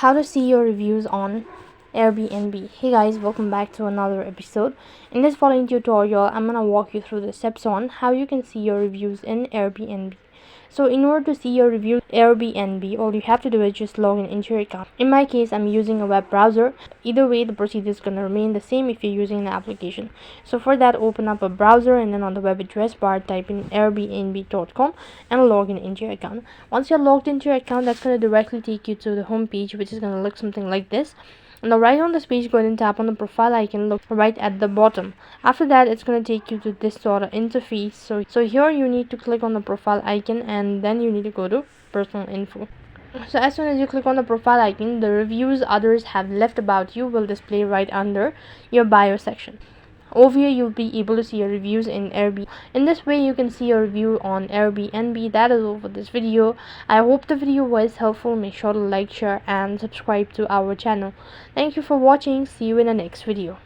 how to see your reviews on Airbnb. Hey guys, welcome back to another episode. In this following tutorial, I'm gonna walk you through the steps on how you can see your reviews in Airbnb. So in order to see your reviews in Airbnb, all you have to do is just log in into your account. In my case, I'm using a web browser. Either way, the procedure is gonna remain the same if you're using an application. So for that, open up a browser and then on the web address bar, type in airbnb.com and log in into your account. Once you're logged into your account, that's gonna directly take you to the home page, which is gonna look something like this. Now right on this page, go ahead and tap on the profile icon, look right at the bottom. After that, it's going to take you to this sort of interface. So here you need to click on the profile icon and then you need to go to personal info. So as soon as you click on the profile icon, the reviews others have left about you will display right under your bio section. Over here, you'll be able to see your reviews in Airbnb. In this way, you can see your review on Airbnb. That is all for this video. I hope the video was helpful. Make sure to like, share, and subscribe to our channel. Thank you for watching. See you in the next video.